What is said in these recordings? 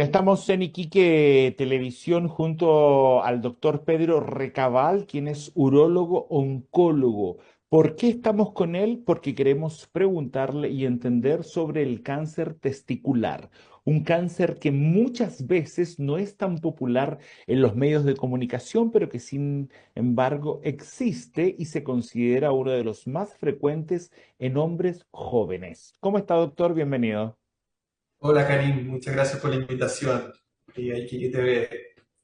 Estamos en Iquique Televisión junto al doctor Pedro Recabal, quien es urólogo oncólogo. ¿Por qué estamos con él? Porque queremos preguntarle y entender sobre el cáncer testicular, un cáncer que muchas veces no es tan popular en los medios de comunicación, pero que sin embargo existe y se considera uno de los más frecuentes en hombres jóvenes. ¿Cómo está, doctor? Bienvenido. Hola Karim, muchas gracias por la invitación y aquí que te ve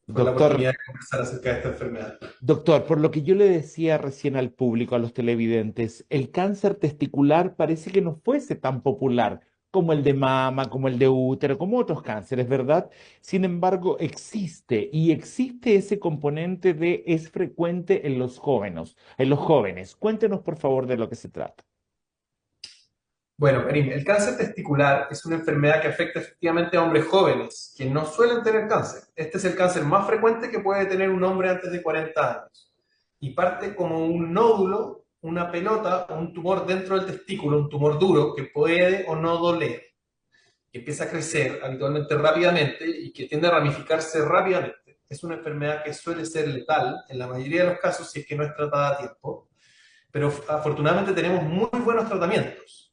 por la Doctor, oportunidad de conversar acerca de esta enfermedad. Doctor, por lo que yo le decía recién al público, a los televidentes, el cáncer testicular parece que no fuese tan popular como el de mama, como el de útero, como otros cánceres, ¿verdad? Sin embargo, existe y existe ese componente de es frecuente en los jóvenes, en los jóvenes. Cuéntenos, por favor, de lo que se trata. Bueno, Karim, el cáncer testicular es una enfermedad que afecta efectivamente a hombres jóvenes, que no suelen tener cáncer. Este es el cáncer más frecuente que puede tener un hombre antes de 40 años. Y parte como un nódulo, una pelota o un tumor dentro del testículo, un tumor duro que puede o no doler, que empieza a crecer habitualmente rápidamente y que tiende a ramificarse rápidamente. Es una enfermedad que suele ser letal en la mayoría de los casos si es que no es tratada a tiempo, pero afortunadamente tenemos muy buenos tratamientos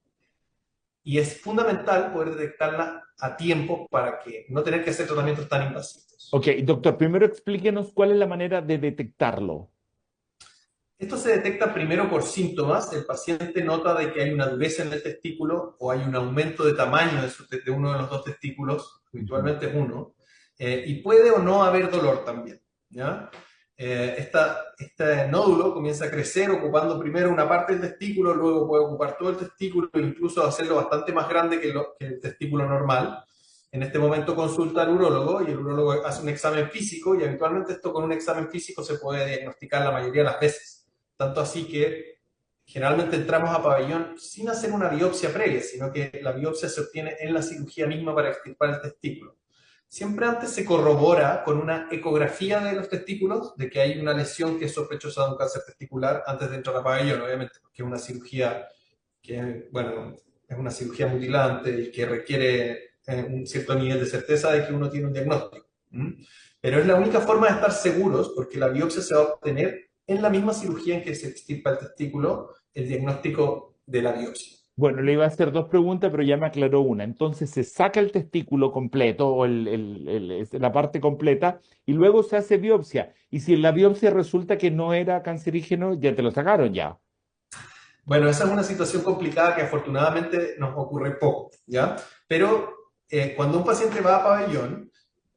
y es fundamental poder detectarla a tiempo para que no tener que hacer tratamientos tan invasivos. Ok, doctor, primero explíquenos cuál es la manera de detectarlo. Esto se detecta primero por síntomas. El paciente nota de que hay una dureza en el testículo o hay un aumento de tamaño de uno de los dos testículos, Ujú. habitualmente es uno, y puede o no haber dolor también. ¿Ya? Este nódulo comienza a crecer ocupando primero una parte del testículo, luego puede ocupar todo el testículo e incluso hacerlo bastante más grande que el testículo normal. En este momento consulta al urólogo y el urólogo hace un examen físico y habitualmente esto con un examen físico se puede diagnosticar la mayoría de las veces. Tanto así que generalmente entramos a pabellón sin hacer una biopsia previa, sino que la biopsia se obtiene en la cirugía misma para extirpar el testículo. Siempre antes se corrobora con una ecografía de los testículos de que hay una lesión que es sospechosa de un cáncer testicular antes de entrar a pabellón, obviamente, porque es una cirugía que, bueno, es una cirugía mutilante y que requiere un cierto nivel de certeza de que uno tiene un diagnóstico. ¿Mm? Pero es la única forma de estar seguros porque la biopsia se va a obtener en la misma cirugía en que se extirpa el testículo, el diagnóstico de la biopsia. Bueno, le iba a hacer dos preguntas, pero ya me aclaró una. Entonces se saca el testículo completo o la parte completa y luego se hace biopsia. Y si en la biopsia resulta que no era cancerígeno, ya te lo sacaron ya. Bueno, esa es una situación complicada que afortunadamente nos ocurre poco, ¿ya? Pero cuando un paciente va a pabellón,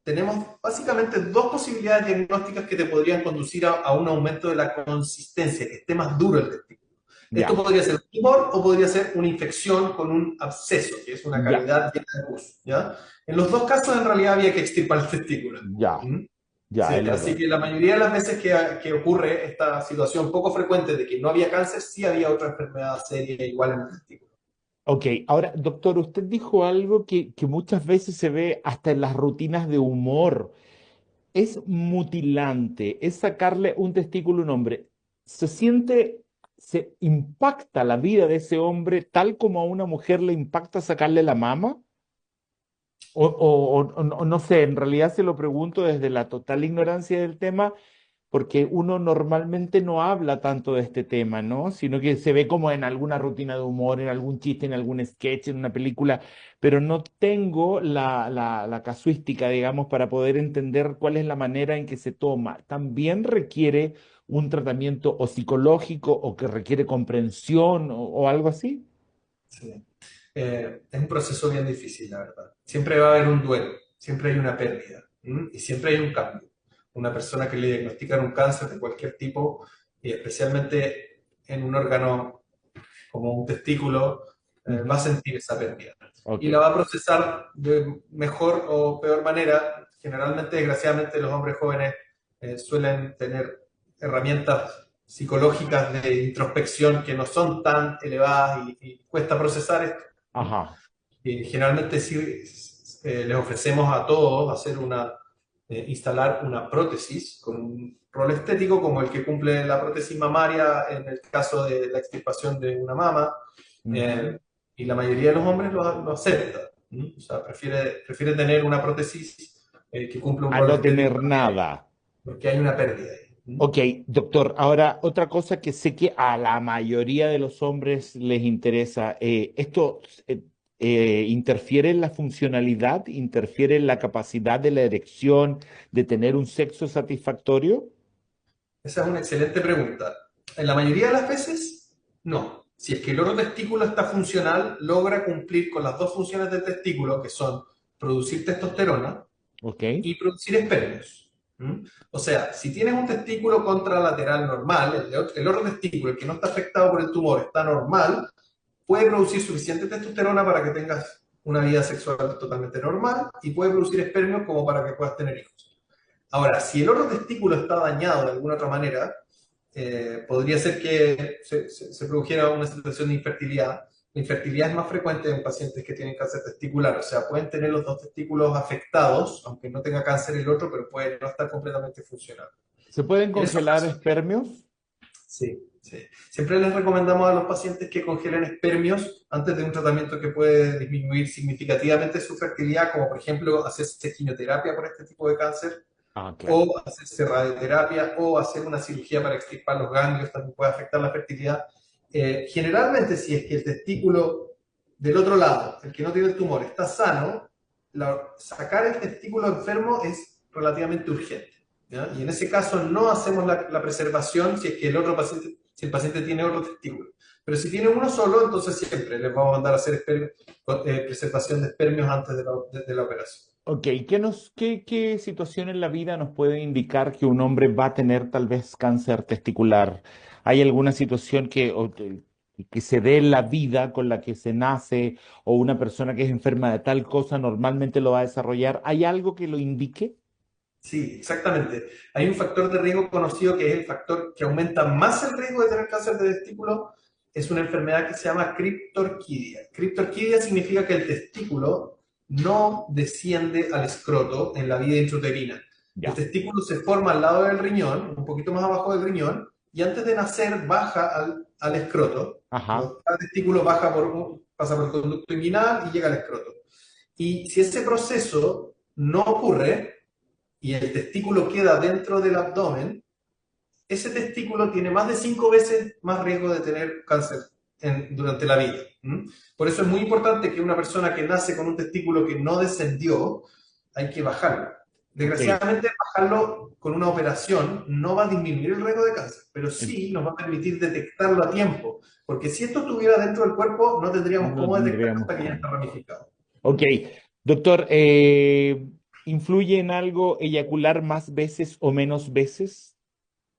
tenemos básicamente dos posibilidades diagnósticas que te podrían conducir a un aumento de la consistencia, que esté más duro el testículo. Esto Ya, podría ser un tumor o podría ser una infección con un absceso, que es una ya, cavidad llena de pus, ¿ya? En los dos casos en realidad había que extirpar el testículo. ya, ¿Mm? ya, Sí, en los así dos. que la mayoría de las veces que ocurre esta situación poco frecuente de que no había cáncer, sí había otra enfermedad seria igual en el testículo. Ok, ahora, doctor, usted dijo algo que muchas veces se ve hasta en las rutinas de humor. Es mutilante, es sacarle un testículo a un hombre. Se siente, se impacta la vida de ese hombre tal como a una mujer le impacta sacarle la mama. O no sé, en realidad se lo pregunto desde la total ignorancia del tema, porque uno normalmente no habla tanto de este tema, ¿no? Sino que se ve como en alguna rutina de humor, en algún chiste, en algún sketch, en una película, pero no tengo la casuística, digamos, para poder entender cuál es la manera en que se toma. También requiere un tratamiento o psicológico o que requiere comprensión o algo así. Sí. Es un proceso bien difícil, la verdad. Siempre va a haber un duelo, siempre hay una pérdida, ¿m? Y siempre hay un cambio. Una persona que le diagnostican un cáncer de cualquier tipo, y especialmente en un órgano como un testículo, va a Ujú. sentir esa pérdida. Ok. Y la va a procesar de mejor o peor manera. Generalmente, desgraciadamente, los hombres jóvenes suelen tener herramientas psicológicas de introspección que no son tan elevadas y cuesta procesar esto. ¿Mm? Ajá. Y generalmente sí les ofrecemos a todos hacer instalar una prótesis con un rol estético como el que cumple la prótesis mamaria en el caso de la extirpación de una mama, Ujú. eh, y la mayoría de los hombres lo acepta. O sea, prefiere tener una prótesis que cumple un A rol no estético tener también, nada. porque hay una pérdida ahí. Ok, doctor, ahora otra cosa que sé que a la mayoría de los hombres les interesa, ¿esto interfiere en la funcionalidad, interfiere en la capacidad de la erección, de tener un sexo satisfactorio? Esa es una excelente pregunta. En la mayoría de las veces, no. Si es que el oro testículo está funcional, logra cumplir con las dos funciones del testículo, que son producir testosterona Ok, y producir espermios. ¿Mm? O sea, si tienes un testículo contralateral normal, el otro testículo, el que no está afectado por el tumor, está normal, puede producir suficiente testosterona para que tengas una vida sexual totalmente normal y puede producir espermios como para que puedas tener hijos. Ahora, si el otro testículo está dañado de alguna otra manera, podría ser que se produjera una situación de infertilidad. La infertilidad es más frecuente en pacientes que tienen cáncer testicular, o sea, pueden tener los dos testículos afectados, aunque no tenga cáncer el otro, pero puede no estar completamente funcional. ¿se pueden En esos congelar casos, espermios? sí, sí. Siempre les recomendamos a los pacientes que congelen espermios antes de un tratamiento que puede disminuir significativamente su fertilidad, como por ejemplo hacerse quimioterapia por este tipo de cáncer, Ah, claro. o hacerse radioterapia, o hacer una cirugía para extirpar los ganglios, también puede afectar la fertilidad. Generalmente, si es que el testículo del otro lado, el que no tiene el tumor, está sano, sacar el testículo enfermo es relativamente urgente. ¿Ya? Y en ese caso no hacemos la preservación si es que el otro paciente, si el paciente tiene otro testículo. Pero si tiene uno solo, entonces siempre les vamos a mandar a hacer preservación de espermios antes de la operación. Ok, ¿qué situación en la vida nos puede indicar que un hombre va a tener tal vez cáncer testicular? ¿Hay alguna situación que se dé en la vida con la que se nace o una persona que es enferma de tal cosa normalmente lo va a desarrollar? ¿Hay algo que lo indique? Sí, exactamente. Hay un factor de riesgo conocido que es el factor que aumenta más el riesgo de tener cáncer de testículo. Es una enfermedad que se llama criptorquidia. Criptorquidia significa que el testículo no desciende al escroto en la vida intrauterina. El Ya. testículo se forma al lado del riñón, un poquito más abajo del riñón, y antes de nacer baja al escroto. Ajá. Cada testículo pasa por el conducto inguinal y llega al escroto. Y si ese proceso no ocurre, y el testículo queda dentro del abdomen, ese testículo tiene más de 5 veces más riesgo de tener cáncer durante la vida. ¿Mm? Por eso es muy importante que una persona que nace con un testículo que no descendió, hay que bajarlo. Ok. Desgraciadamente, bajarlo con una operación no va a disminuir el riesgo de cáncer, pero En- sí nos va a permitir detectarlo a tiempo. Porque si esto estuviera dentro del cuerpo, no tendríamos No cómo detectarlo tendríamos hasta que ya está cómo. ramificado. Ok, doctor, ¿influye en algo eyacular más veces o menos veces?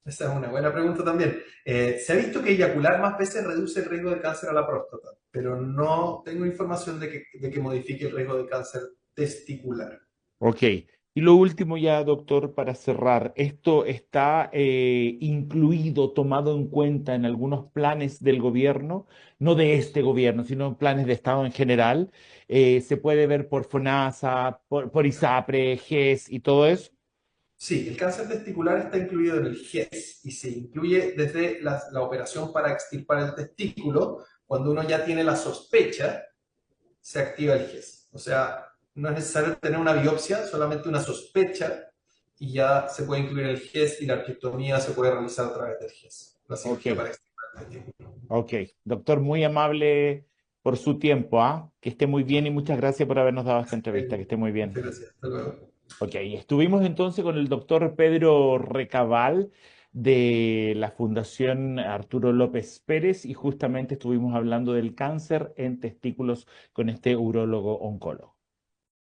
Esa es una buena pregunta también. Se ha visto que eyacular más veces reduce el riesgo de cáncer a la próstata, pero no tengo información de que modifique el riesgo de cáncer testicular. Ok. Y lo último ya, doctor, para cerrar, ¿esto está incluido, tomado en cuenta en algunos planes del gobierno? No de este gobierno, sino en planes de Estado en general. ¿Se puede ver por FONASA, por ISAPRE, GES y todo eso? Sí, el cáncer testicular está incluido en el GES y se incluye desde la operación para extirpar el testículo. Cuando uno ya tiene la sospecha, se activa el GES. O sea, no es necesario tener una biopsia, solamente una sospecha y ya se puede incluir el GES y la arquitectomía se puede realizar a través del GES, la Ok, cirugía para extirpar el testículo. ok. Doctor, muy amable por su tiempo, ¿ah? Que esté muy bien y muchas gracias por habernos dado esta entrevista. Que esté muy bien. Muchas gracias. Hasta luego. Ok, estuvimos entonces con el doctor Pedro Recabal de la Fundación Arturo López Pérez y justamente estuvimos hablando del cáncer en testículos con este urólogo oncólogo.